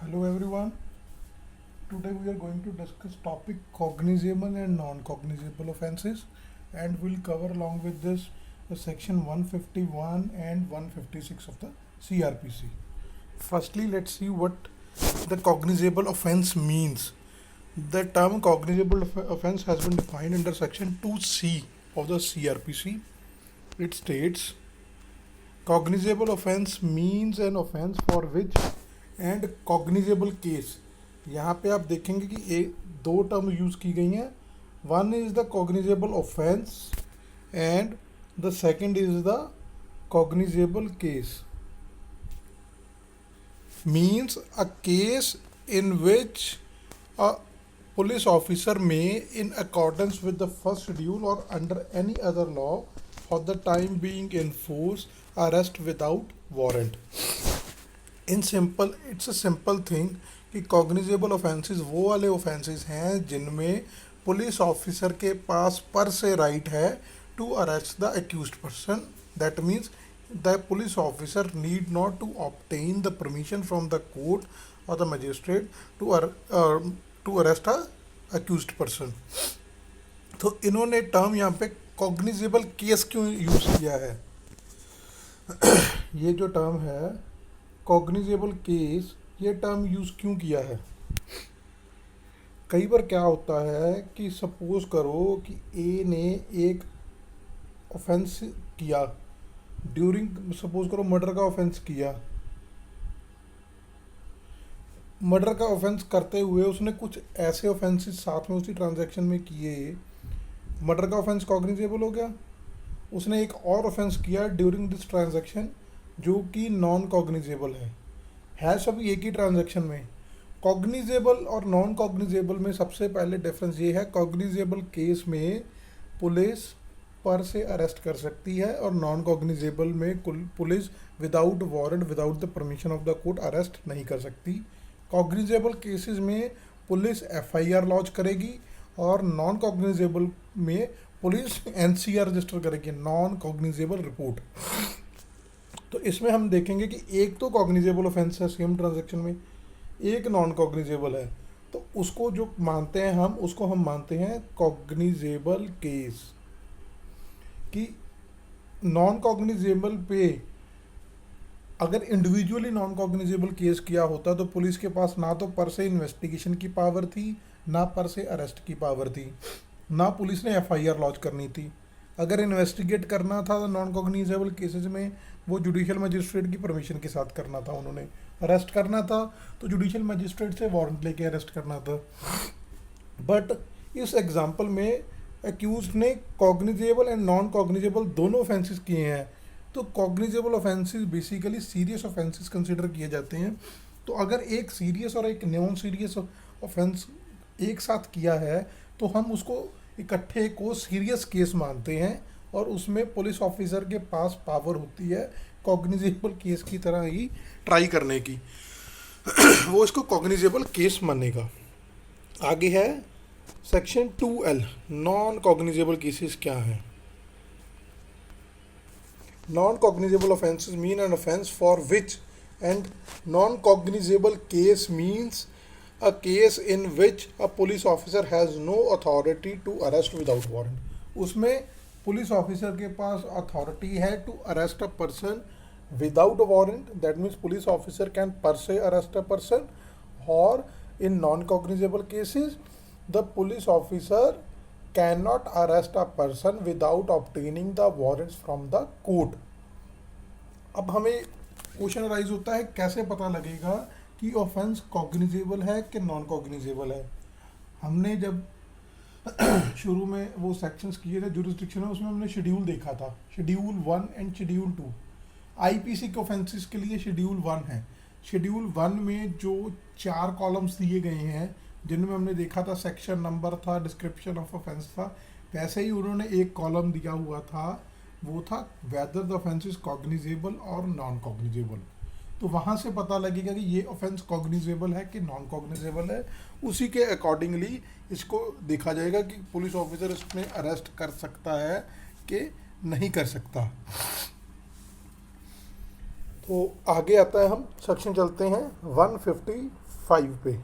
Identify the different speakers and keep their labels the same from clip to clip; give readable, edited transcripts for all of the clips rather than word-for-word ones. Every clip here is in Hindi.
Speaker 1: Hello everyone. Today we are going to discuss topic cognizable and non-cognizable offences, and we'll cover along with this the section 151 and 156 of the CRPC. Firstly, let's see what the cognizable offence means. The term cognizable offence has been defined under section 2C of the CRPC. It states cognizable offence means an offence for which and cognizable case. यहाँ पे आप देखेंगे कि एक दो टर्म यूज़ की गई हैं। One is the cognizable offence and the second is the cognizable case. Means a case in which a police officer में in accordance with the first schedule और under any other law for the time being in force arrest without warrant. In simple it's a simple thing कि कॉग्निजेबल ऑफेंसेस वो वाले ऑफेंसेस हैं जिनमें पुलिस ऑफिसर के पास पर से राइट है to arrest the accused person. That means the police officer need not to obtain the permission from the court और the magistrate to arrest a accused person. तो इन्होंने टर्म यहाँ पे कॉग्निजेबल केस क्यों यूज़ किया है? ये जो टर्म है कॉग्निजेबल केस, ये टर्म यूज़ क्यों किया है? कई बार क्या होता है कि सपोज करो कि ए ने एक ऑफेंस किया ड्यूरिंग, सपोज करो मर्डर का ऑफेंस किया। मर्डर का ऑफेंस करते हुए उसने कुछ ऐसे ऑफेंसेस साथ में उसी ट्रांजैक्शन में किए, मर्डर का ऑफेंस कॉग्निजेबल हो गया। उसने एक और ऑफेंस किया ड्यूरिंग दिस ट्रांजैक्शन जो कि नॉन कॉग्निजेबल है सभी एक ही ट्रांजैक्शन में। कॉग्निजेबल और नॉन कॉग्निजेबल में सबसे पहले डिफरेंस ये है, कॉग्निजेबल केस में पुलिस पर से अरेस्ट कर सकती है और नॉन कॉग्निजेबल में police without warrant without the permission of the court arrest नहीं कर सकती। कॉग्निजेबल केसेस में पुलिस एफआईआर लॉन्च करेगी और नॉन कॉग्निजेबल में पुलिस एनसीआर रजिस्टर करेगी, नॉन कॉग्निजेबल रिपोर्ट। तो इसमें हम देखेंगे कि एक तो कॉग्निजेबल ऑफेंस है सेम ट्रांजैक्शन में, एक नॉन कॉग्निजेबल है। तो उसको जो मानते हैं हम, उसको हम मानते हैं कॉग्निजेबल केस। कि नॉन कॉग्निजेबल पे अगर इंडिविजुअली नॉन कॉग्निजेबल केस किया होता तो पुलिस के पास ना तो पर से इन्वेस्टिगेशन की पावर थी, ना पर से अरेस्ट की पावर थी, ना पुलिस ने एफआईआर लॉन्च करनी थी। अगर इन्वेस्टिगेट करना था नॉन कॉग्निजेबल केसेस में, वो जुडिशियल मजिस्ट्रेट की परमिशन के साथ करना था। उन्होंने अरेस्ट करना था तो जुडिशियल मजिस्ट्रेट से वारंट लेके अरेस्ट करना था। बट इस एग्जांपल में एक्यूज ने कॉग्निजेबल एंड नॉन कॉग्निजेबल दोनों ऑफेंसेस किए हैं। तो cognizable offences basically serious offences consider किए जाते हैं। तो अगर एक सीरियस और एक नॉन सीरियस ऑफेंस एक साथ किया है तो हम उसको इकट्ठे को सीरियस केस मानते हैं और उसमें पुलिस ऑफिसर के पास पावर होती है कॉग्निजेबल केस की तरह ही ट्राई करने की। वो इसको कॉग्निजेबल केस मानेगा। आगे है section 2L, non cognizable cases क्या हैं? Non cognizable offences mean an offence for which and non cognizable case means a case in which a police officer has no authority to arrest without warrant। उसमें पुलिस ऑफिसर के पास अथॉरिटी है to arrest a person without warrant. That means police officer can per se arrest a person, और in non cognizable cases the police officer can not arrest a person without obtaining the warrants from the court. अब हमें क्वेश्चन राइज होता है, कैसे पता लगेगा कि ऑफेंस कॉग्निजेबल है कि नॉन कॉग्निजेबल है? हमने जब शुरू में वो सेक्शंस किए थे जुरिस्डिक्शन में, उसमें हमने शेड्यूल देखा था, शेड्यूल 1 एंड शेड्यूल 2। आईपीसी के ऑफेंसेस के लिए शेड्यूल 1 है। शेड्यूल 1 में जो 4 कॉलम्स दिए गए हैं जिनमें हमने देखा था सेक्शन नंबर था, डिस्क्रिप्शन ऑफ ऑफेंस था, वैसे ही उन्होंने एक कॉलम दिया हुआ था, वो था whether the offence is cognizable और नॉन कॉग्निजेबल। तो वहाँ से पता लगेगा कि ये ऑफेंस कॉग्निजेबल है कि नॉन कॉग्निजेबल है। उसी के अकॉर्डिंगली इसको देखा जाएगा कि पुलिस ऑफिसर इसमें अरेस्ट कर सकता है कि नहीं कर सकता। तो आगे आता है, हम सेक्शन चलते हैं 155 पे।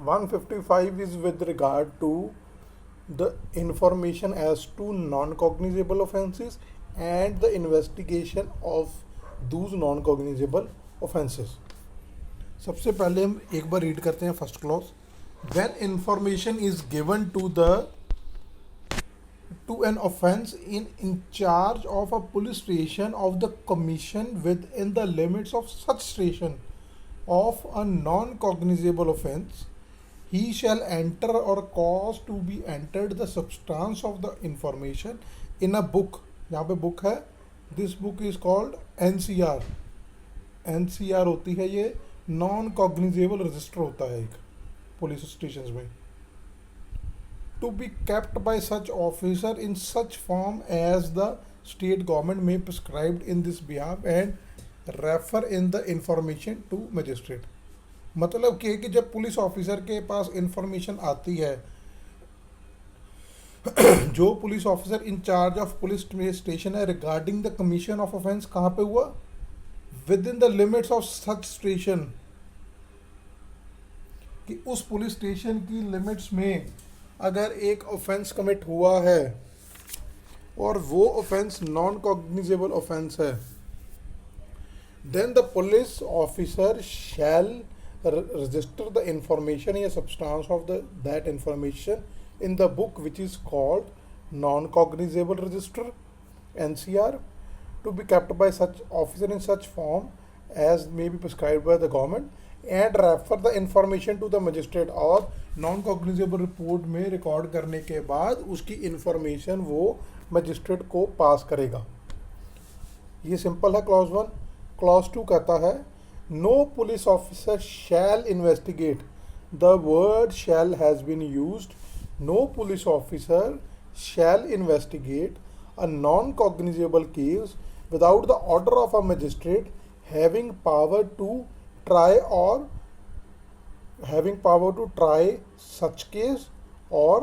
Speaker 1: One 155 is with regard to the information as to non-cognizable offences and the investigation of those non-cognizable offences। सबसे पहले हम एक बार रीड करते हैं first clause. When information is given to an offence in charge of a police station of the commission within the limits of such station of a non-cognizable offence, he shall enter or cause to be entered the substance of the information in a book। यहाँ पे बुक है, this book is called NCR. NCR होती है ये नॉन कॉग्निजेबल रजिस्टर होता है एक पुलिस स्टेशन में। To be kept by such officer in such form as the state government may prescribed in this behalf and refer in the information to magistrate। मतलब कि जब पुलिस ऑफिसर के पास इंफॉर्मेशन आती है, जो police officer in charge of police station है regarding the commission of offence, कहाँ पे हुआ, within the limits of such station, कि उस पुलिस स्टेशन की लिमिट्स में अगर एक ऑफेंस कमिट हुआ है और वो ऑफेंस नॉन कॉग्निजेबल ऑफेंस है, then the police officer shall register the information या substance of that information in the book which is called non-cognizable register NCR, to be kept by such officer in such form as may be prescribed by the government and refer the information to the magistrate। और नॉन कॉग्निजेबल रिपोर्ट में रिकॉर्ड करने के बाद उसकी इंफॉर्मेशन वो मजिस्ट्रेट को पास करेगा। ये सिंपल है क्लॉज 1। क्लॉज 2 कहता है no police officer shall investigate, the word shall has been used, no police officer shall investigate a non cognizable case without the order of a magistrate having power to try such case or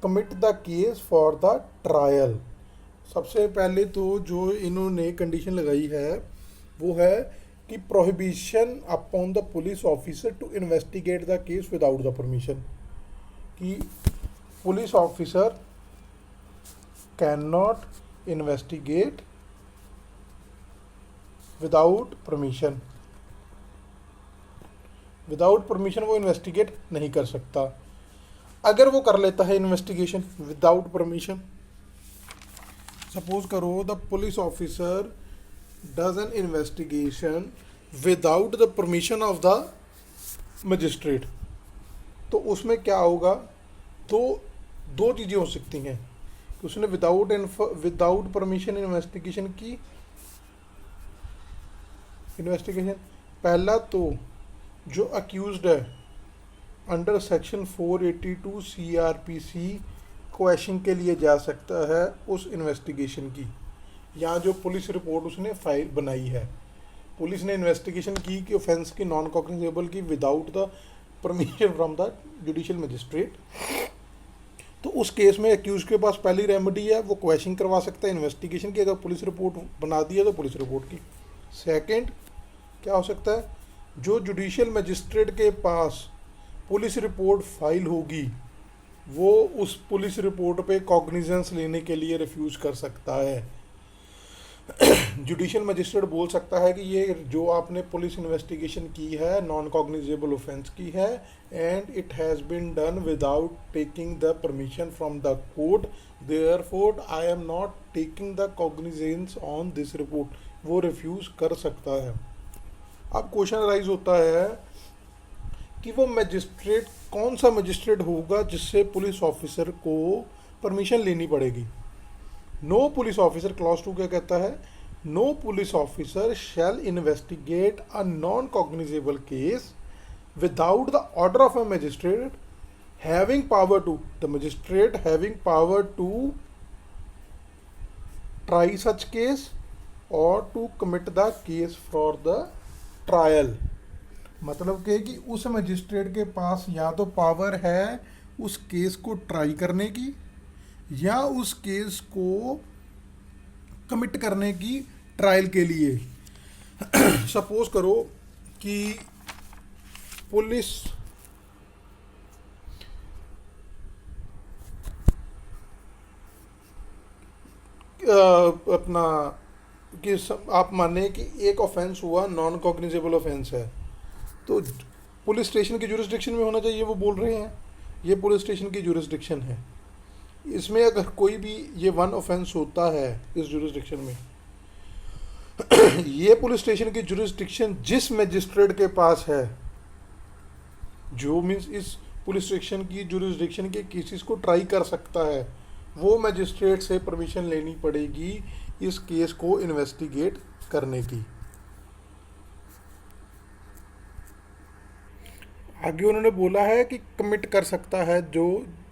Speaker 1: commit the case for the trial। सबसे पहले तो जो इन्होंने कंडीशन लगाई है वो है कि prohibition upon the police officer to investigate the case without the permission, कि police officer can not investigate without permission. Without permission वो इन्वेस्टिगेट नहीं कर सकता। अगर वो कर लेता है इन्वेस्टिगेशन विदाउट परमिशन, सपोज करो the police officer does an investigation without the permission of the magistrate, तो उसमें क्या होगा, तो दो चीज़ें हो सकती हैं कि उसने विदाउट परमिशन इन्वेस्टिगेशन की। पहला तो जो अक्यूज्ड है अंडर सेक्शन 482 CRPC क्वेश्चन के लिए जा सकता है उस इन्वेस्टिगेशन की, या जो पुलिस रिपोर्ट उसने फाइल बनाई है, पुलिस ने इन्वेस्टिगेशन की कि ऑफेंस की नॉन कॉग्निजेबल की without the permission from the judicial magistrate, तो उस केस में अक्यूज के पास पहली रेमेडी है, वो क्वेश्चन करवा सकता है इन्वेस्टिगेशन की, अगर पुलिस रिपोर्ट बना दी है तो पुलिस रिपोर्ट की। सेकंड क्या हो सकता है, जो जुडिशियल मजिस्ट्रेट के पास पुलिस रिपोर्ट फाइल होगी वो उस पुलिस रिपोर्ट पे कॉग्निजेंस लेने के लिए रिफ्यूज़ कर सकता है। जुडिशियल मजिस्ट्रेट बोल सकता है कि ये जो आपने पुलिस इन्वेस्टिगेशन की है नॉन कॉग्निजेबल ऑफेंस की है and it has been done without taking the permission from the court, therefore I am not taking the cognizance on this report, वो रिफ्यूज़ कर सकता है। अब क्वेश्चन राइज होता है कि वो मजिस्ट्रेट कौन सा मजिस्ट्रेट होगा जिससे पुलिस ऑफिसर को परमिशन लेनी पड़ेगी। नो पुलिस ऑफिसर, क्लॉज 2 क्या कहता है, no police officer shall investigate a non cognizable case without the order of a magistrate having power to, the magistrate having power to try such case और to commit the case for the trial. मतलब कि उस मजिस्ट्रेट के पास या तो पावर है उस केस को ट्राई करने की या उस केस को कमिट करने की ट्रायल के लिए। सपोज करो कि पुलिस अपना आप माने कि एक ऑफेंस हुआ, नॉन कॉग्निजेबल ऑफेंस है, तो पुलिस स्टेशन की जुरिस्डिक्शन में होना चाहिए, वो बोल रहे हैं ये पुलिस स्टेशन की जुरिस्डिक्शन है। इसमें अगर कोई भी ये वन ऑफेंस होता है इस जुरिस्डिक्शन में, ये पुलिस स्टेशन की जुरिस्डिक्शन जिस मजिस्ट्रेट के पास है, जो मीन्स इस पुलिस स्टेशन की जुरिस्डिक्शन के केसेस को ट्राई कर सकता है, वो मजिस्ट्रेट से परमिशन लेनी पड़ेगी इस केस को इन्वेस्टिगेट करने की। आगे उन्होंने बोला है कि कमिट कर सकता है जो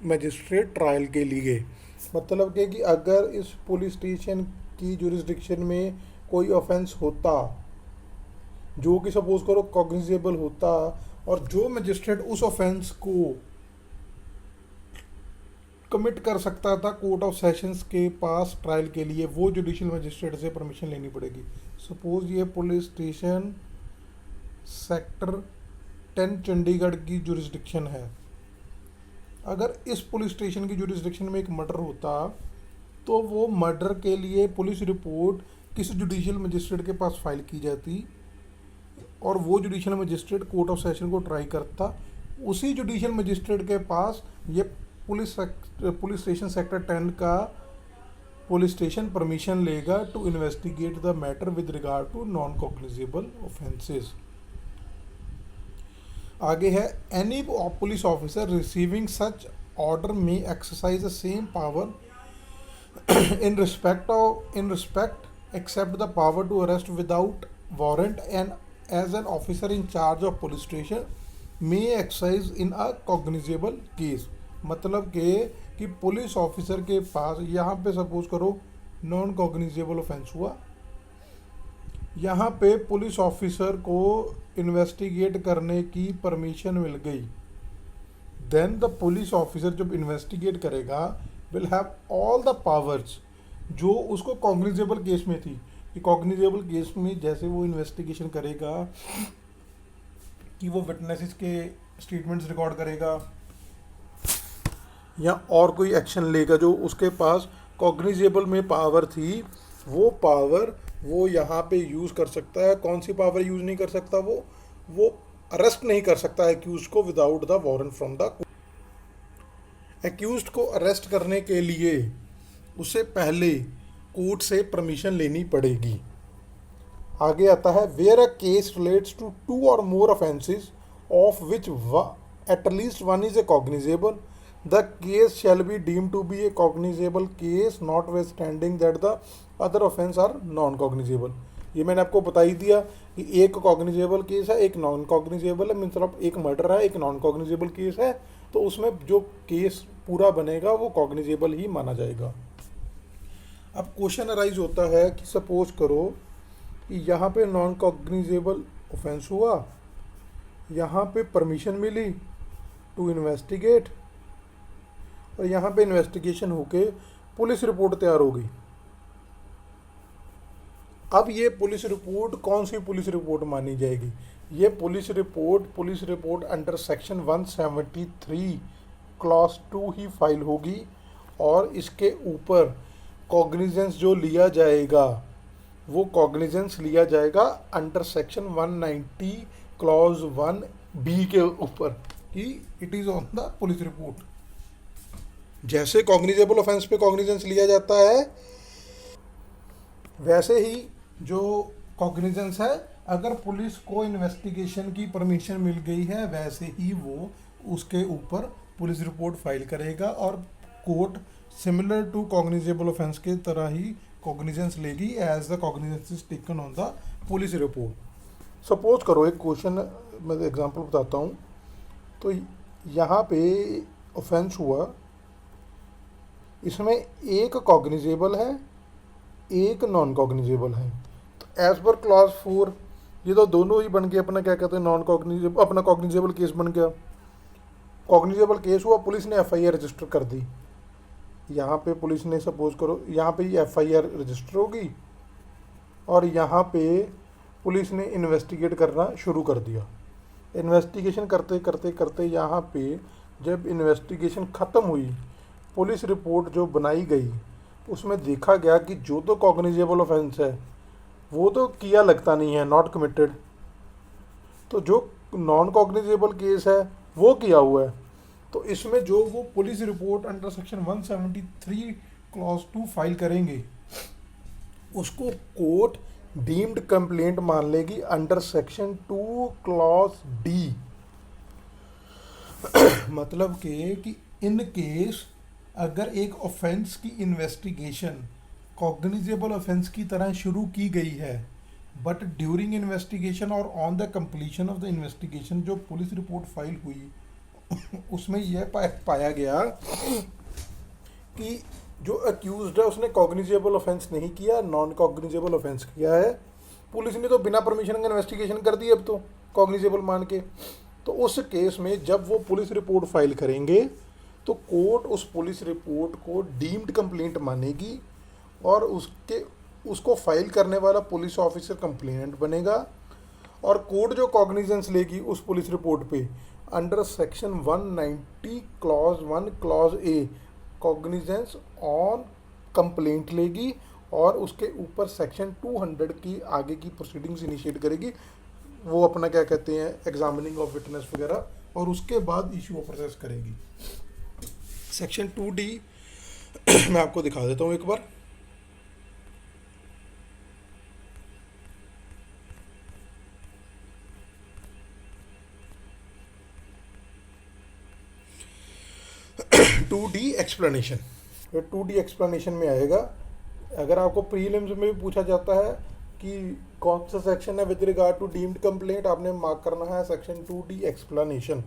Speaker 1: मजिस्ट्रेट ट्रायल के लिए। मतलब कि अगर इस पुलिस स्टेशन की जुरिस्डिक्शन में कोई ऑफेंस होता जो कि सपोज करो कॉग्निजेबल होता, और जो मजिस्ट्रेट उस ऑफेंस को कमिट कर सकता था कोर्ट ऑफ सेशंस के पास ट्रायल के लिए, वो जुडिशियल मजिस्ट्रेट से परमिशन लेनी पड़ेगी। सपोज ये पुलिस स्टेशन सेक्टर 10 चंडीगढ़ की जुरिस्डिक्शन है। अगर इस पुलिस स्टेशन की जुरिस्डिक्शन में एक मर्डर होता तो वो मर्डर के लिए पुलिस रिपोर्ट किस जुडिशियल मजिस्ट्रेट के पास फाइल की जाती और वो judicial magistrate court of session को ट्राई करता। उसी जुडिशियल मजिस्ट्रेट के पास ये पुलिस स्टेशन सेक्टर 10 का पुलिस स्टेशन परमिशन लेगा to investigate the matter with regard to non cognizable offences. आगे है any police officer receiving such order में exercise the same power in respect except the power to arrest without warrant and as an officer in charge of police station may exercise in a cognizable case। मतलब कि पुलिस ऑफिसर के पास यहाँ पे सपोज करो नॉन कॉग्निजेबल ऑफेंस हुआ, यहाँ पे पुलिस ऑफिसर को इन्वेस्टिगेट करने की परमिशन मिल गई, देन द पुलिस ऑफिसर जब इन्वेस्टिगेट करेगा will have all the powers जो उसको कॉग्निजेबल केस में थी। कि कॉग्निजेबल केस में जैसे वो इन्वेस्टिगेशन करेगा कि वो विटनेसेस के स्टेटमेंट्स रिकॉर्ड करेगा या और कोई एक्शन लेगा जो उसके पास कॉग्निजेबल में पावर थी, वो पावर वो यहाँ पे यूज़ कर सकता है। कौन सी पावर यूज़ नहीं कर सकता? वो अरेस्ट नहीं कर सकता एक्यूज को without the warrant from the. Accused को अरेस्ट करने के लिए उसे पहले कोर्ट से परमिशन लेनी पड़ेगी। आगे आता है where a case relates to 2 और more offences of which at least one is a cognizable the case shall be deemed to be a cognizable case notwithstanding that the other offence are non cognizable. ये मैंने आपको बता ही दिया कि एक कॉग्निजेबल केस है, एक नॉन कॉग्निजेबल है, मतलब एक मर्डर है, एक नॉन कॉग्निजेबल केस है, तो उसमें जो केस पूरा बनेगा वो कॉग्निजेबल ही माना जाएगा। अब क्वेश्चन अराइज होता है कि सपोज करो कि यहाँ पे नॉन कॉग्निजेबल ऑफेंस हुआ, यहाँ पे परमिशन मिली टू इन्वेस्टिगेट और यहाँ पे इन्वेस्टिगेशन होके पुलिस रिपोर्ट तैयार हो गई। अब ये पुलिस रिपोर्ट कौन सी पुलिस रिपोर्ट मानी जाएगी? ये police report under section 173 clause 2 ही फाइल होगी और इसके ऊपर कॉग्निजेंस जो लिया जाएगा वो कॉग्निजेंस लिया जाएगा अंडर सेक्शन 190 क्लॉज 1B के ऊपर कि it is on the police report. जैसे कॉग्निजेबल ऑफेंस पे कॉग्निजेंस लिया जाता है वैसे ही जो कॉग्निजेंस है अगर पुलिस को इन्वेस्टिगेशन की परमिशन मिल गई है वैसे ही वो उसके ऊपर पुलिस रिपोर्ट फाइल करेगा और court similar to cognizable offence के तरह ही कॉग्निजेंस लेगी as the cognizance is taken on the police report. Suppose करो एक क्वेश्चन मैं एग्जांपल बताता हूँ। तो यहाँ पे ऑफेंस हुआ, इसमें एक कॉग्निजेबल है एक नॉन कॉग्निजेबल है। तो एज पर क्लॉज 4 ये तो दोनों ही बन गए अपना, क्या कहते हैं, नॉन कॉग्निजेबल, अपना कॉग्निजेबल केस बन गया। कॉग्निजेबल केस हुआ, पुलिस ने एफआईआर रजिस्टर कर दी। यहाँ पे पुलिस ने, सपोज करो यहाँ पे ये एफआईआर रजिस्टर होगी और यहाँ पे पुलिस ने इन्वेस्टिगेट करना शुरू कर दिया। इन्वेस्टिगेशन करते करते करते यहाँ पे जब इन्वेस्टिगेशन ख़त्म हुई, पुलिस रिपोर्ट जो बनाई गई उसमें देखा गया कि जो तो कॉग्निजेबल ऑफेंस है वो तो किया लगता नहीं है, नॉट कमिटेड। तो जो नॉन कॉग्निजेबल केस है वो किया हुआ है। तो इसमें जो वो police report under section 173 clause 2 file करेंगे उसको कोर्ट डीम्ड कंप्लेंट मान लेगी अंडर सेक्शन 2 क्लॉज डी। मतलब कि इन केस अगर एक ऑफेंस की इन्वेस्टिगेशन कॉग्निजेबल ऑफेंस की तरह शुरू की गई है, बट ड्यूरिंग इन्वेस्टिगेशन और on the completion of the investigation जो पुलिस रिपोर्ट फाइल हुई उसमें यह पाया गया कि जो अक्यूज्ड है उसने कॉग्निजेबल ऑफेंस नहीं किया, नॉन कॉग्निजेबल ऑफेंस किया है। पुलिस ने तो बिना परमिशन का इन्वेस्टिगेशन कर दी अब तो कॉग्निजेबल मान के। तो उस केस में जब वो पुलिस रिपोर्ट फाइल करेंगे तो कोर्ट उस पुलिस रिपोर्ट को डीम्ड कंप्लेंट मानेगी और उसको फाइल करने वाला पुलिस ऑफिसर कंप्लेनेंट बनेगा और कोर्ट जो कॉग्निजेंस लेगी उस पुलिस रिपोर्ट पे under section 190 clause 1 clause A cognizance on complaint लेगी और उसके ऊपर सेक्शन 200 की आगे की प्रोसीडिंग्स इनिशिएट करेगी, वो अपना क्या कहते हैं एग्जामिनिंग ऑफ विटनेस वगैरह, और उसके बाद इशू ऑफ प्रोसेस करेगी। सेक्शन 2D मैं आपको दिखा देता हूँ एक बार। Two D explanation, 2D explanation में आएगा। अगर आपको प्रीलिम्स में भी पूछा जाता है कि कौन सा सेक्शन है with regard to deemed complaint, आपने मार्क करना है section 2D explanation.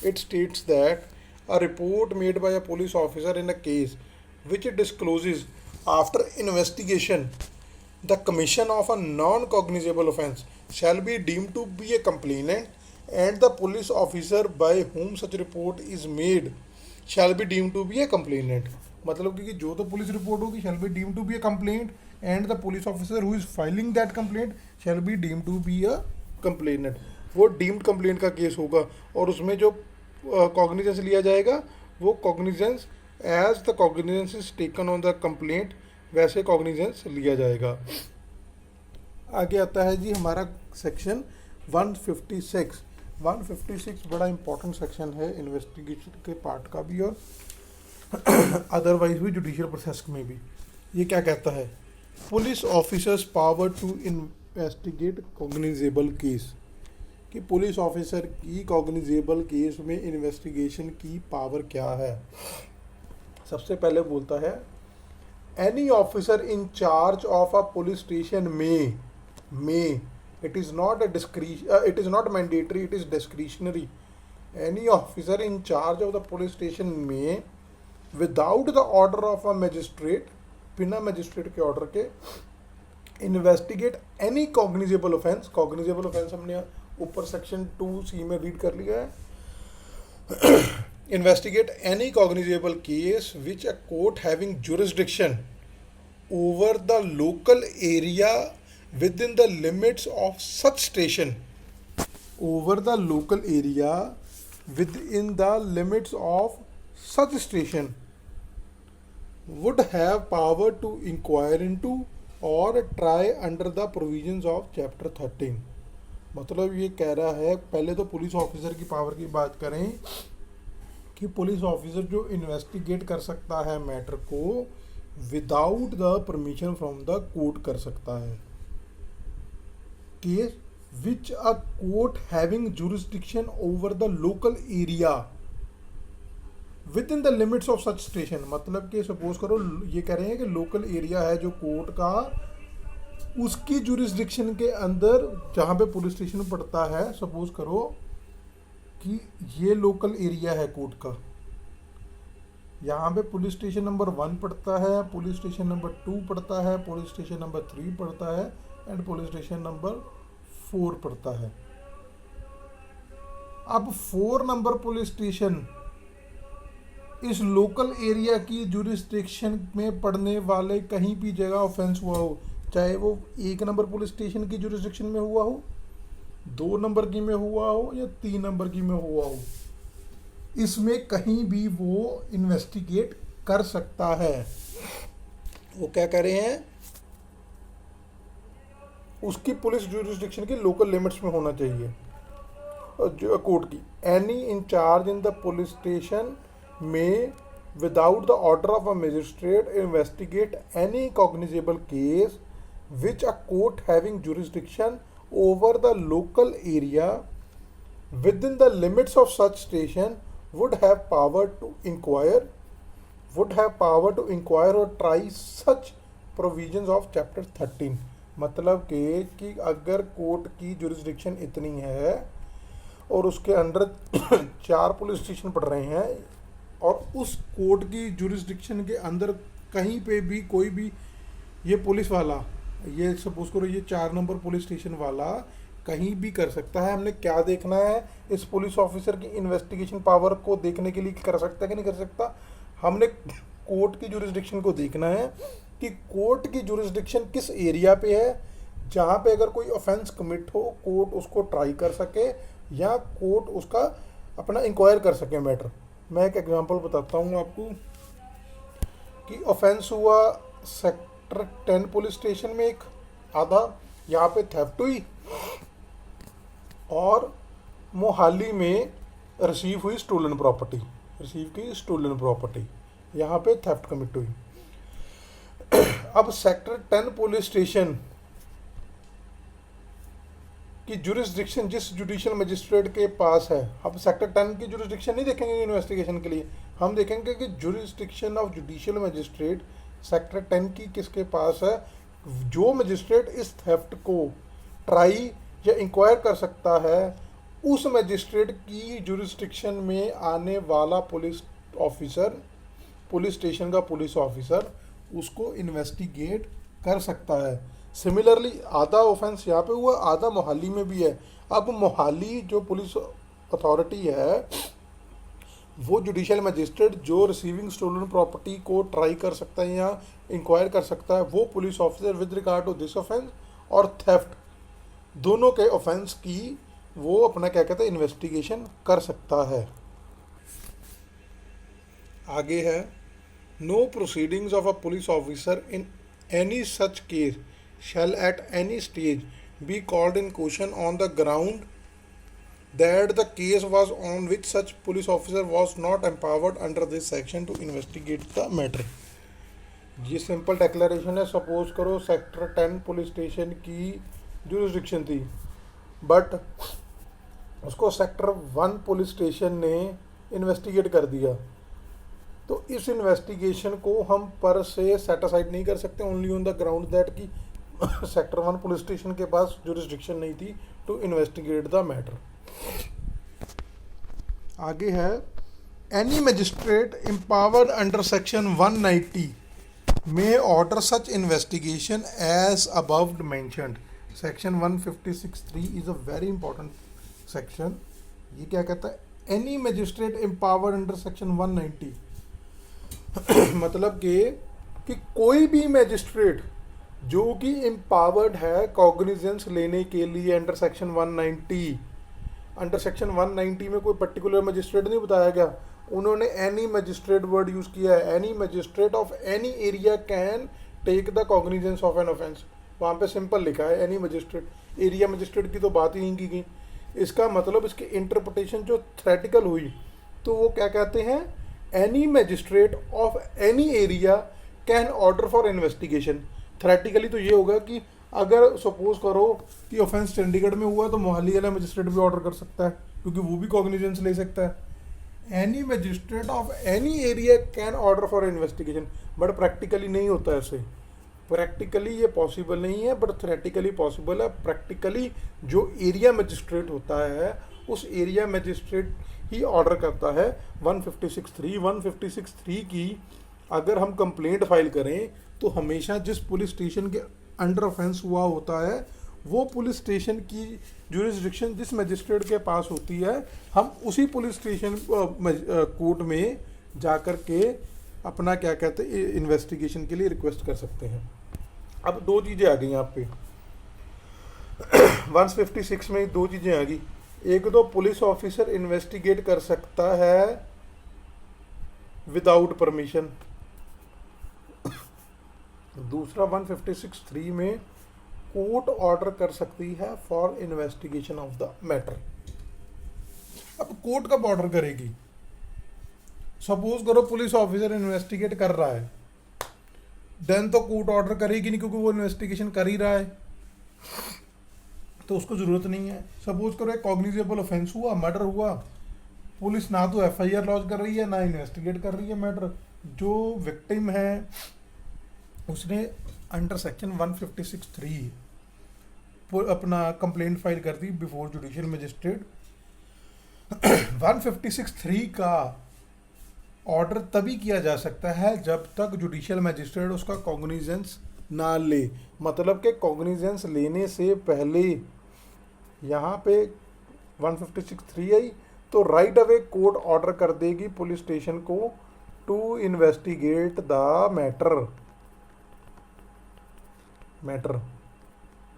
Speaker 1: It states that a report made by a police officer in a case which discloses after investigation the commission of a non-cognizable offence shall be deemed to be a complainant and the police officer by whom such report is made shall be deemed to be a complainant। मतलब कि जो तो पुलिस रिपोर्ट होगी shall be deemed to be a complaint and the police officer who is filing that complaint shall be deemed to be a complainant। वो डीम्ड कंप्लेंट का केस होगा और उसमें जो कॉग्निजेंस लिया जाएगा वो cognizance as the cognizance is taken on the complaint वैसे कॉग्निजेंस लिया जाएगा। आगे आता है जी हमारा सेक्शन 156। 156 बड़ा इंपॉर्टेंट सेक्शन है इन्वेस्टिगेशन के पार्ट का भी और अदरवाइज भी जुडिशियल प्रोसेस में भी। ये क्या कहता है, police officer's power to investigate cognizable case, कि पुलिस ऑफिसर की कॉग्निजेबल केस में इन्वेस्टिगेशन की पावर क्या है। सबसे पहले बोलता है any officer in charge of a police station में it is not mandatory, it is discretionary. Any officer in charge of the police station में without the order of a magistrate, बिना मजिस्ट्रेट के ऑर्डर के, investigate any cognizable offence. Cognizable offence हमने ऊपर सेक्शन 2C में रीड कर लिया है। Investigate any cognizable case which a court having jurisdiction over the local area with in the limits of such station, over the local area with in the limits of such station would have power to inquire into or try under the provisions of chapter 13। मतलब ये कह रहा है, पहले तो पुलिस ऑफिसर की पावर की बात करें कि पुलिस ऑफिसर जो इन्वेस्टिगेट कर सकता है मैटर को without the permission from the court कर सकता है। Case which a court having jurisdiction over the local area with in the limits of such station, मतलब कि सपोज करो ये कह रहे हैं कि लोकल एरिया है जो कोर्ट का, उसकी जुरिसडिक्शन के अंदर जहाँ पे पुलिस स्टेशन पड़ता है, सपोज करो कि ये लोकल एरिया है कोर्ट का, यहाँ पे पुलिस स्टेशन नंबर 1 पड़ता है, पुलिस स्टेशन नंबर 2 पड़ता है, पुलिस स्टेशन नंबर 3 पड़ता है एंड पुलिस स्टेशन नंबर 4 पड़ता है। अब 4 नंबर पुलिस स्टेशन इस लोकल एरिया की जुरिस्डिक्शन में पड़ने वाले कहीं भी जगह ऑफेंस हुआ हो, चाहे वो 1 नंबर पुलिस स्टेशन की जुरिस्डिक्शन में हुआ हो, 2 नंबर की में हुआ हो या 3 नंबर की में हुआ हो, इसमें कहीं भी वो इन्वेस्टिगेट कर सकता है। वो क्या कह रहे हैं, उसकी पुलिस जुरिस्डिक्शन की लोकल लिमिट्स में होना चाहिए। और जो कोर्ट की, any incharge in the police station में without the order of a magistrate investigate any cognizable case which a court having jurisdiction over the local area within the limits of such station would have power to inquire or try such provisions of chapter 13। मतलब कि अगर कोर्ट की जुरिस्डिक्शन इतनी है और उसके अंडर 4 पुलिस स्टेशन पड़ रहे हैं और उस कोर्ट की जुरिस्डिक्शन के अंदर कहीं पे भी कोई भी ये पुलिस वाला, ये सपोज करो ये 4 नंबर पुलिस स्टेशन वाला कहीं भी कर सकता है। हमने क्या देखना है, इस पुलिस ऑफिसर की इन्वेस्टिगेशन पावर को देखने के लिए कर सकता है कि नहीं कर सकता। हमने कोर्ट की जुरिस्डिक्शन को देखना है कि कोर्ट की जुरिस्डिक्शन किस एरिया पे है, जहाँ पे अगर कोई ऑफेंस कमिट हो कोर्ट उसको ट्राई कर सके या कोर्ट उसका अपना इंक्वायर कर सके मैटर। मैं एक एग्जांपल बताता हूँ आपको कि ऑफेंस हुआ सेक्टर 10 पुलिस स्टेशन में एक आधा, यहाँ पे थेफ्ट हुई, और मोहाली में रिसीव हुई स्टोलन प्रॉपर्टी, यहाँ पे थेफ्ट कमिट हुई। अब सेक्टर 10 पुलिस स्टेशन की जुरिस्डिक्शन जिस जुडिशियल मजिस्ट्रेट के पास है, अब सेक्टर 10 की जुरिस्डिक्शन नहीं देखेंगे इन्वेस्टिगेशन के लिए, हम देखेंगे कि jurisdiction of judicial magistrate sector 10 की किसके पास है। जो मजिस्ट्रेट इस थेफ्ट को ट्राई या इंक्वायर कर सकता है, उस मजिस्ट्रेट की जुरिस्डिक्शन में आने वाला पुलिस ऑफिसर, पुलिस स्टेशन का पुलिस ऑफिसर उसको इन्वेस्टिगेट कर सकता है। सिमिलरली आधा ऑफेंस यहाँ पे हुआ, आधा मोहाली में भी है। अब मोहाली जो पुलिस अथॉरिटी है, वो जुडिशियल मजिस्ट्रेट जो रिसीविंग स्टोलन प्रॉपर्टी को ट्राई कर सकता है या इंक्वायर कर सकता है, वो police officer with regard to this offence और थेफ्ट दोनों के ऑफेंस की वो अपना क्या कहते हैं इन्वेस्टिगेशन कर सकता है। आगे है, no proceedings of a police officer in any such case shall at any stage be called in question on the ground that the case was on which such police officer was not empowered under this section to investigate the matter। ये सिंपल डेक्लेरेशन है। सपोज करो सेक्टर 10 पुलिस स्टेशन की जुरिस्डिक्शन थी, बट उसको सेक्टर 1 पुलिस स्टेशन ने इन्वेस्टिगेट कर दिया, तो इस इन्वेस्टिगेशन को हम पर से सेटिसाइड नहीं कर सकते, only on the ground that कि सेक्टर 1 पुलिस स्टेशन के पास जुरिस्डिक्शन नहीं थी टू इन्वेस्टिगेट द मैटर। आगे है, any magistrate empowered under section 190 may order such investigation as above mentioned. Section 156(3) is a very important section. ये क्या कहता है, any magistrate empowered under section 190 मतलब कि कोई भी मजिस्ट्रेट जो कि एम्पावर्ड है कॉग्निजेंस लेने के लिए अंडर सेक्शन 190। अंडर सेक्शन 190 में कोई पर्टिकुलर मजिस्ट्रेट नहीं बताया गया, उन्होंने एनी मजिस्ट्रेट वर्ड यूज़ किया है। Any magistrate of any area can take the cognizance of an offence, वहाँ पे सिंपल लिखा है एनी मजिस्ट्रेट। एरिया मजिस्ट्रेट की तो बात ही नहीं की गई। इसका मतलब इसकी इंटरप्रिटेशन जो थ्रेटिकल हुई, तो वो क्या कहते हैं, any magistrate of any area can order for investigation. Theoretically तो ये होगा कि अगर सपोज करो कि ऑफेंस चंडीगढ़ में हुआ तो मोहाली वाला मजिस्ट्रेट भी ऑर्डर कर सकता है, क्योंकि वो भी कॉग्निजेंस ले सकता है। Any magistrate of any area can order for investigation, but practically नहीं होता ऐसे। प्रैक्टिकली ये पॉसिबल नहीं है, बट थ्रेटिकली पॉसिबल है। प्रैक्टिकली जो एरिया मजिस्ट्रेट होता है उस एरिया मजिस्ट्रेट ही ऑर्डर करता है। 156(3) की अगर हम कंप्लेंट फाइल करें तो हमेशा जिस पुलिस स्टेशन के अंडर ऑफेंस हुआ होता है वो पुलिस स्टेशन की जुरिस्डिक्शन जिस मजिस्ट्रेट के पास होती है, हम उसी पुलिस स्टेशन कोर्ट में जाकर के अपना क्या कहते हैं इन्वेस्टिगेशन के लिए रिक्वेस्ट कर सकते हैं। अब दो चीज़ें आ गई यहाँ पे 156 में दो चीज़ें आ गई। एक तो पुलिस ऑफिसर इन्वेस्टिगेट कर सकता है विदाउट परमिशन। दूसरा 156(3) में कोर्ट ऑर्डर कर सकती है for investigation of the matter. अब कोर्ट कब ऑर्डर करेगी? सपोज करो पुलिस ऑफिसर इन्वेस्टिगेट कर रहा है, देन तो कोर्ट ऑर्डर करेगी नहीं क्योंकि वो इन्वेस्टिगेशन कर ही रहा है, तो उसको ज़रूरत नहीं है। सपोज करो एक कॉग्निजेबल ऑफेंस हुआ, मर्डर हुआ, पुलिस ना तो एफआईआर लॉन्च कर रही है ना इन्वेस्टिगेट कर रही है मैटर। जो विक्टिम है उसने अंडर सेक्शन 156(3) अपना कंप्लेंट फाइल कर दी बिफोर जुडिशियल मजिस्ट्रेट। 156(3) का ऑर्डर तभी किया जा सकता है जब तक जुडिशियल मजिस्ट्रेट उसका कॉग्निजेंस ना ले। मतलब कि कॉग्निजेंस लेने से पहले यहाँ पे 156(3) आई तो राइट अवे कोर्ट ऑर्डर कर देगी पुलिस स्टेशन को टू इन्वेस्टिगेट द मैटर।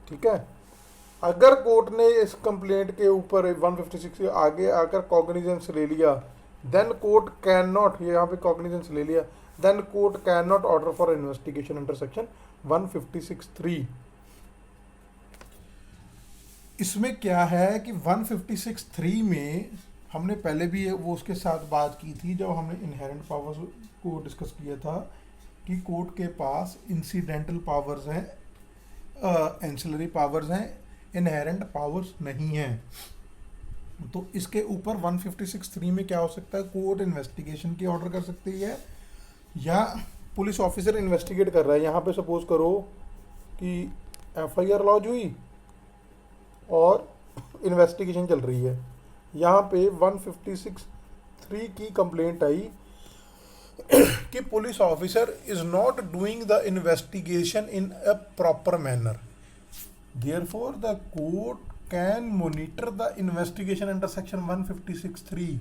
Speaker 1: ठीक है। अगर कोर्ट ने इस कंप्लेंट के ऊपर 156 के आगे आकर कॉग्निजेंस ले लिया, देन कोर्ट कैन नॉट, यहाँ पे कॉग्निजेंस ले लिया, then court can not order for investigation under section 156(3). इसमें क्या है कि 156(3) में हमने पहले भी वो उसके साथ बात की थी जब हमने इनहेरेंट पावर्स को डिस्कस किया था कि कोर्ट के पास इंसिडेंटल पावर्स हैं, एंसिलरी पावर्स हैं, इनहेरेंट पावर्स नहीं हैं। तो इसके ऊपर 156(3) में क्या हो सकता है, कोर्ट इन्वेस्टिगेशन की ऑर्डर कर सकती है या पुलिस ऑफिसर इन्वेस्टिगेट कर रहा है। यहाँ पे सपोज करो कि एफआईआर लॉन्च हुई और इन्वेस्टिगेशन चल रही है। यहाँ पे 156(3) की कंप्लेंट आई कि police officer is not doing the investigation in a proper manner, therefore the court can monitor the investigation under section 156(3).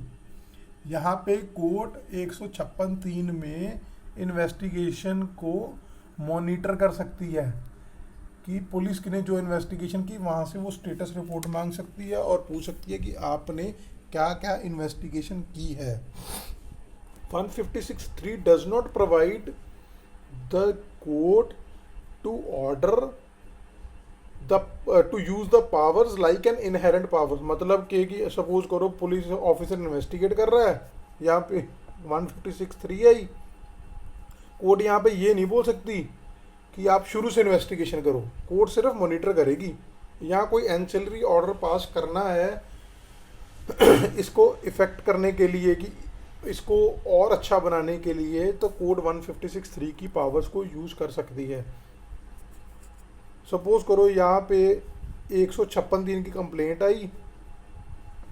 Speaker 1: यहाँ पे कोर्ट 156(3) में इन्वेस्टिगेशन को मॉनिटर कर सकती है कि पुलिस ने जो इन्वेस्टिगेशन की वहाँ से वो स्टेटस रिपोर्ट मांग सकती है और पूछ सकती है कि आपने क्या क्या इन्वेस्टिगेशन की है। 156(3) does not provide the court to order to use the powers like an inherent powers। मतलब कि सपोज करो पुलिस ऑफिसर इन्वेस्टिगेट कर रहा है, यहाँ पे 156(3) आई, कोर्ट यहाँ पे ये नहीं बोल सकती कि आप शुरू से इन्वेस्टिगेशन करो, कोर्ट सिर्फ मॉनिटर करेगी। यहाँ कोई एंसिलरी ऑर्डर पास करना है इसको इफेक्ट करने के लिए कि इसको और अच्छा बनाने के लिए, तो कोर्ट 156(3) की पावर्स को यूज़ कर सकती है। सपोज करो यहाँ पे 156(3) की कंप्लेंट आई,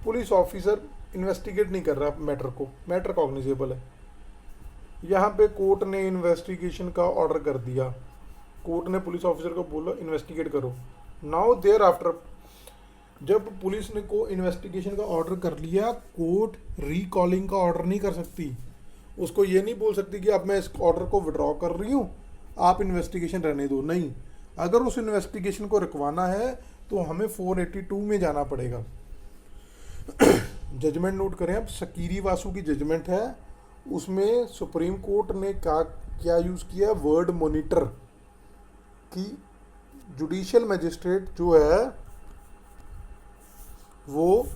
Speaker 1: पुलिस ऑफिसर इन्वेस्टिगेट नहीं कर रहा मैटर को, मैटर कॉग्निजेबल है। यहाँ पे कोर्ट ने इन्वेस्टिगेशन का ऑर्डर कर दिया, कोर्ट ने पुलिस ऑफिसर को बोला इन्वेस्टिगेट करो। नाउ देयर आफ्टर जब पुलिस ने को इन्वेस्टिगेशन का ऑर्डर कर लिया, कोर्ट रिकॉलिंग का ऑर्डर नहीं कर सकती। उसको ये नहीं बोल सकती कि अब मैं इस ऑर्डर को विड्रॉ कर रही हूँ, आप इन्वेस्टिगेशन रहने दो। नहीं, अगर उस इन्वेस्टिगेशन को रुकवाना है तो हमें 482 में जाना पड़ेगा। जजमेंट नोट करें, अब सकीरी वासु की जजमेंट है, उसमें सुप्रीम कोर्ट ने क्या यूज़ किया, वर्ड मॉनिटर, कि जुडिशियल मजिस्ट्रेट जो है वो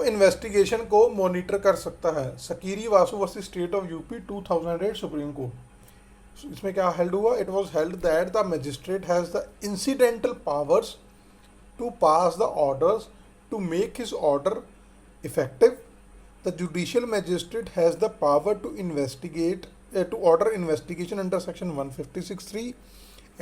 Speaker 1: इन्वेस्टिगेशन को मॉनिटर कर सकता है। Sakiri Vasu versus state of UP 2008 supreme court. इसमें क्या हेल्ड हुआ, it was held that the magistrate has the incidental powers to pass the orders to make his order effective. The judicial magistrate has the power to investigate to order investigation under section 156(3)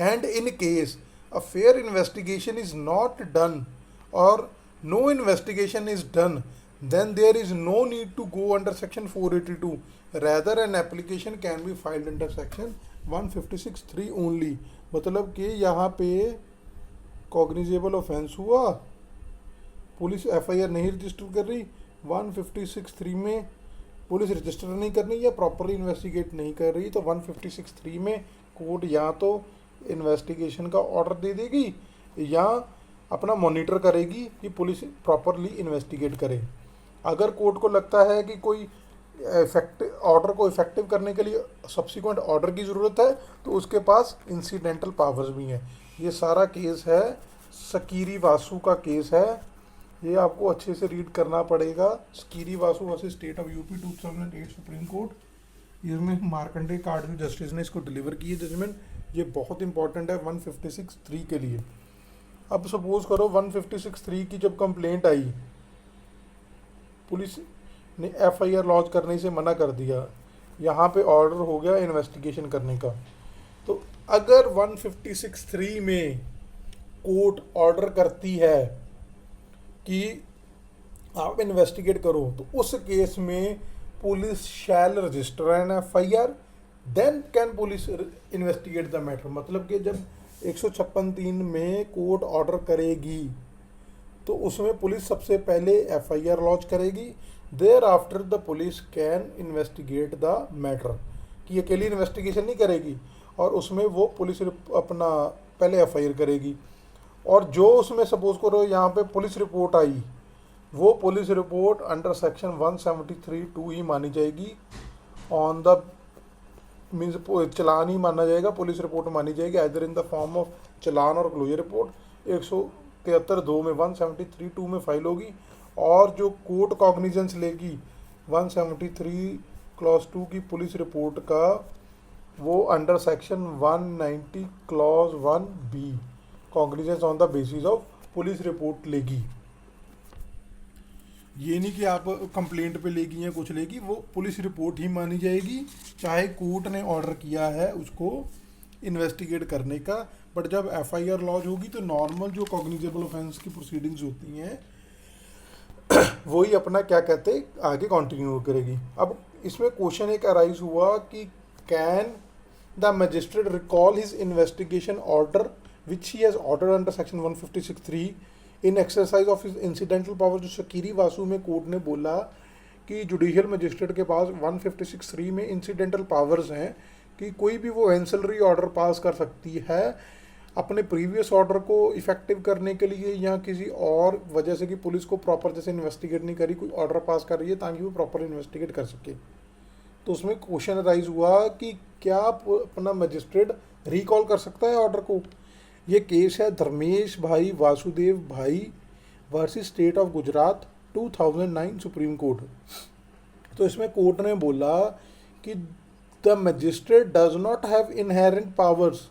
Speaker 1: and in case a fair investigation is not done और no investigation is done, then there is no need to go under section 482. Rather an application can be filed under section 156(3) only. मतलब कि यहाँ पे कॉग्निजेबल ऑफेंस हुआ, पुलिस एफआईआर नहीं रजिस्टर कर रही, 156(3) में पुलिस रजिस्टर नहीं कर रही या प्रॉपरली इन्वेस्टिगेट नहीं कर रही, तो 156(3) में कोर्ट या तो इन्वेस्टिगेशन का ऑर्डर दे देगी या अपना मॉनिटर करेगी कि पुलिस प्रॉपरली इन्वेस्टिगेट करे। अगर कोर्ट को लगता है कि कोई ऑर्डर को इफेक्टिव करने के लिए सब्सिक्वेंट ऑर्डर की ज़रूरत है, तो उसके पास इंसिडेंटल पावर्स भी हैं। ये सारा केस है, स्कीरी वासु का केस है, ये आपको अच्छे से रीड करना पड़ेगा। Sakiri Vasu versus state of UP 2008 supreme court, इसमें मार्कंडे कार्ड जस्टिस ने इसको डिलीवर की है जजमेंट। ये बहुत इंपॉर्टेंट है 156(3) के लिए। अब सपोज करो 156(3) की जब कंप्लेंट आई, पुलिस ने एफआईआर लॉन्च करने से मना कर दिया, यहाँ पे ऑर्डर हो गया इन्वेस्टिगेशन करने का। तो अगर 156(3) में कोर्ट ऑर्डर करती है कि आप इन्वेस्टिगेट करो, तो उस केस में police shall register an FIR, then can police investigate the matter. मतलब कि जब 156(3) में कोर्ट ऑर्डर करेगी तो उसमें पुलिस सबसे पहले एफआईआर लॉन्च करेगी, thereafter the police can investigate the matter. कि अकेली इन्वेस्टिगेशन नहीं करेगी, और उसमें वो पुलिस अपना पहले एफआईआर करेगी, और जो उसमें सपोज करो यहाँ पे पुलिस रिपोर्ट आई, वो पुलिस रिपोर्ट अंडर सेक्शन 173(2) ही मानी जाएगी। ऑन द मीन्स चलान ही माना जाएगा, पुलिस रिपोर्ट मानी जाएगी either in the form of challan और क्लोजर रिपोर्ट। 173(2) में 173(2) में फाइल होगी, और जो कोर्ट कॉग्निजेंस लेगी 173 क्लॉज 2 की पुलिस रिपोर्ट का, वो under section 190 clause 1B cognizance on the basis of police report लेगी। ये नहीं कि आप कंप्लेंट पे लेगी या कुछ लेगी, वो पुलिस रिपोर्ट ही मानी जाएगी, चाहे कोर्ट ने ऑर्डर किया है उसको इन्वेस्टिगेट करने का। बट जब एफआईआर लॉन्च होगी तो नॉर्मल जो कॉग्निजेबल ऑफेंस की प्रोसीडिंग्स होती हैं वही अपना क्या कहते हैं आगे कंटिन्यू करेगी। अब इसमें क्वेश्चन एक अराइज हुआ कि can the magistrate recall his investigation order which he has order under section 156(3) in exercise of his incidental power. जो स्कीरी वासु में कोर्ट ने बोला कि जुडिशियल मजिस्ट्रेट के पास 156(3) में इंसिडेंटल पावर्स हैं कि कोई भी वो एंसिलरी ऑर्डर पास कर सकती है अपने प्रीवियस ऑर्डर को इफेक्टिव करने के लिए, या किसी और वजह से कि पुलिस को प्रॉपर जैसे इन्वेस्टिगेट नहीं करी, कोई ऑर्डर पास कर रही है ताकि वो प्रॉपर इन्वेस्टिगेट कर सके। तो उसमें क्वेश्चन राइज हुआ कि क्या अपना मजिस्ट्रेट रिकॉल कर सकता है ऑर्डर को। ये केस है धर्मेश भाई वासुदेव भाई versus state of Gujarat 2009 supreme court. तो इसमें कोर्ट ने बोला कि the magistrate does not have inherent powers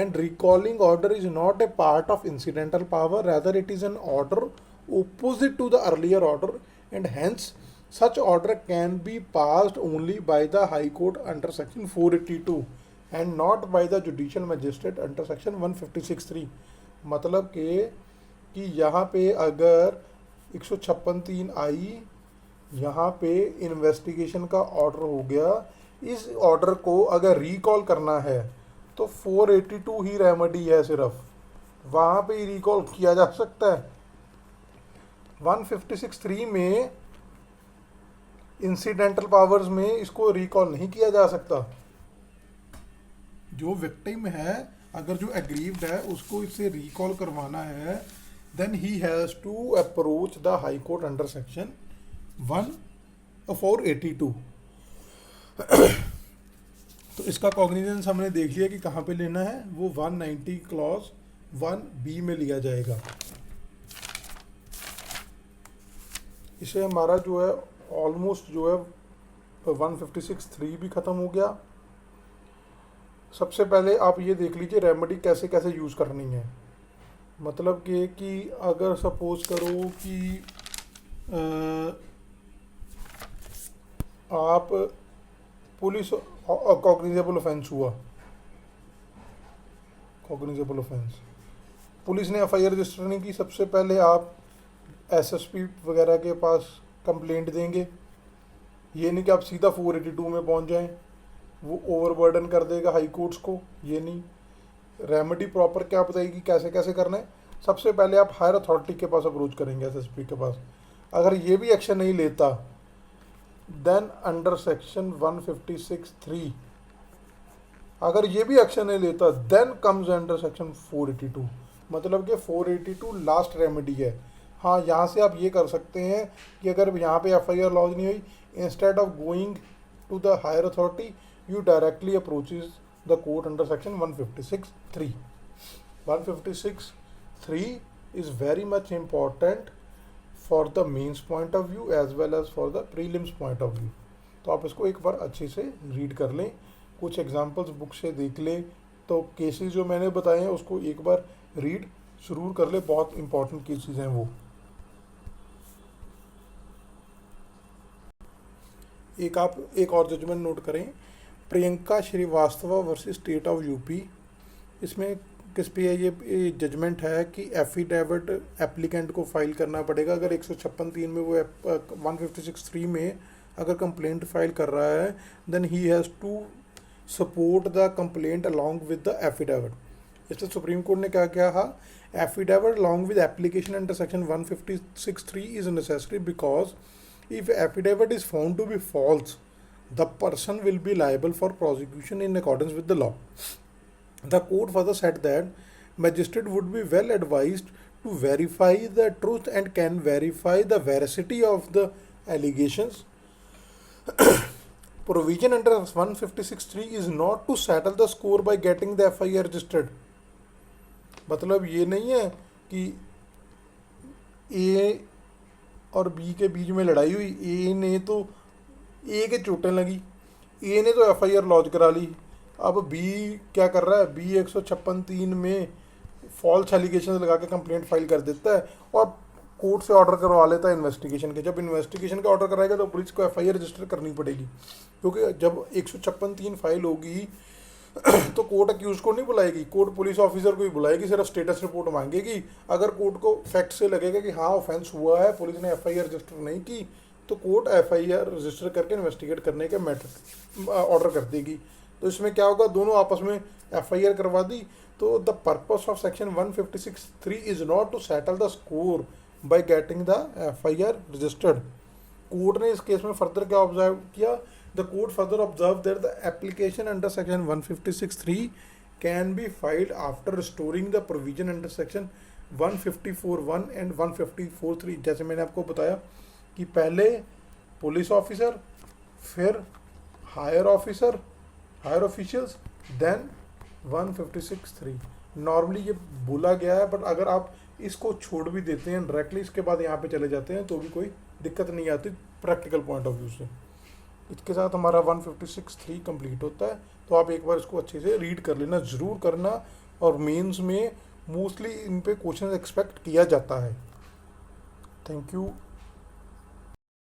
Speaker 1: and recalling order is not a part of incidental power, rather it is an order opposite to the earlier order, and hence such order can be passed only by the high court under section 482 and not by the judicial magistrate under section 156(3). मतलब कि यहाँ पे अगर 156(3) आई, यहाँ पे इन्वेस्टिगेशन का ऑर्डर हो गया, इस ऑर्डर को अगर रिकॉल करना है तो 482 ही रेमेडी है, सिर्फ वहाँ पे ही रिकॉल किया जा सकता है। 156(3) में इंसिडेंटल पावर्स में इसको रिकॉल नहीं किया जा सकता। जो विक्टिम है, अगर जो एग्रीव्ड है उसको इससे रिकॉल करवाना है, then he has to approach the high court under section 482। तो इसका कॉग्निजेंस हमने देख लिया कि कहाँ पे लेना है, वो 190 क्लॉज 1B में लिया जाएगा। इससे हमारा जो है ऑलमोस्ट जो है 156(3) भी ख़त्म हो गया। सबसे पहले आप ये देख लीजिए रेमेडी कैसे कैसे यूज़ करनी है। मतलब कि अगर सपोज करो कि आप पुलिस कॉग्निजेबल ऑफेंस हुआ, कॉग्निजेबल ऑफेंस पुलिस ने एफआईआर रजिस्टर नहीं की, सबसे पहले आप एसएसपी वगैरह के पास कंप्लेंट देंगे। ये नहीं कि आप सीधा 482 में पहुंच जाएं, वो ओवरबर्डन कर देगा हाई कोर्ट्स को। ये नहीं, रेमेडी प्रॉपर क्या बताएगी कैसे कैसे करना है। सबसे पहले आप हायर अथॉरिटी के पास अप्रोच करेंगे, एसएसपी के पास। अगर ये भी एक्शन नहीं लेता, देन अंडर सेक्शन 156(3), अगर ये भी एक्शन नहीं लेता, देन कम्स अंडर सेक्शन 482। मतलब कि 482 लास्ट रेमेडी है। हाँ, यहाँ से आप ये कर सकते हैं कि अगर यहाँ पे एफआईआर लॉन्च नहीं हुई, instead of going to the higher authority, you directly approaches the court under section 156(3). 156(3) is very much important for the means point of view as well as for the prelims point of view। तो आप इसको एक बार अच्छे से रीड कर लें, कुछ एग्जांपल्स बुक से देख लें, तो केसेस जो मैंने बताए हैं उसको एक बार रीड जरूर कर ले, बहुत इंपॉर्टेंट केसेस हैं वो। आप एक और जजमेंट नोट करें, Priyanka Srivastava versus state of UP. इसमें किस पे है ये जजमेंट है कि एफिडेविट एप्लीकेंट को फाइल करना पड़ेगा। अगर 156(3) में वो 156(3) में अगर कंप्लेंट फाइल कर रहा है, then he has to support the complaint along with the affidavit. इसलिए सुप्रीम कोर्ट ने क्या कहा, affidavit along with application under section 156(3) is necessary because if affidavit is found to be false, the person will be liable for prosecution in accordance with the law. The court further said that magistrate would be well advised to verify the truth and can verify the veracity of the allegations. Provision under 156(3) is not to settle the score by getting the FIR registered. मतलब ये नहीं है कि ए और बी के बीच में लड़ाई हुई, ए ने तो ए के चोटें लगी, ए ने तो एफआईआर लॉन्च करा ली। अब बी क्या कर रहा है, बी 156(3) में फॉल्स एलिगेशन लगा के कंप्लेंट फाइल कर देता है और कोर्ट से ऑर्डर करवा लेता है इन्वेस्टिगेशन के। जब इन्वेस्टिगेशन का ऑर्डर कराएगा तो पुलिस को एफआईआर रजिस्टर करनी पड़ेगी, क्योंकि जब 156(3) फाइल होगी तो कोर्ट अक्यूज को नहीं बुलाएगी, कोर्ट पुलिस ऑफिसर को ही बुलाएगी, सिर्फ स्टेटस रिपोर्ट मांगेगी। अगर कोर्ट को फैक्ट से लगेगा कि हाँ ऑफेंस हुआ है, पुलिस ने एफआईआर रजिस्टर नहीं की, तो कोर्ट एफआईआर रजिस्टर करके इन्वेस्टिगेट करने के मैटर ऑर्डर कर देगी। तो इसमें क्या होगा, दोनों आपस में एफआईआर करवा दी। तो the purpose of section 156(3) is not to settle the score by getting the FIR registered. Court ने इस केस में फर्दर क्या ऑब्जर्व किया, the court further observed that the application under section 156(3) can be filed after restoring the provision under section 154(1) and 154(3). जैसे मैंने आपको बताया कि पहले पुलिस ऑफिसर, फिर higher officer, higher officials, then 156(3। Normally ये बोला गया है, बट अगर आप इसको छोड़ भी देते हैं डायरेक्टली, इसके बाद यहाँ पे चले जाते हैं, तो भी कोई दिक्कत नहीं आती प्रैक्टिकल पॉइंट ऑफ व्यू से। इसके साथ हमारा 156(3) कंप्लीट होता है। तो आप एक बार इसको अच्छे से रीड कर लेना, ज़रूर करना, और मेंस में मोस्टली इन पे क्वेश्चन एक्सपेक्ट किया जाता है। Thank you.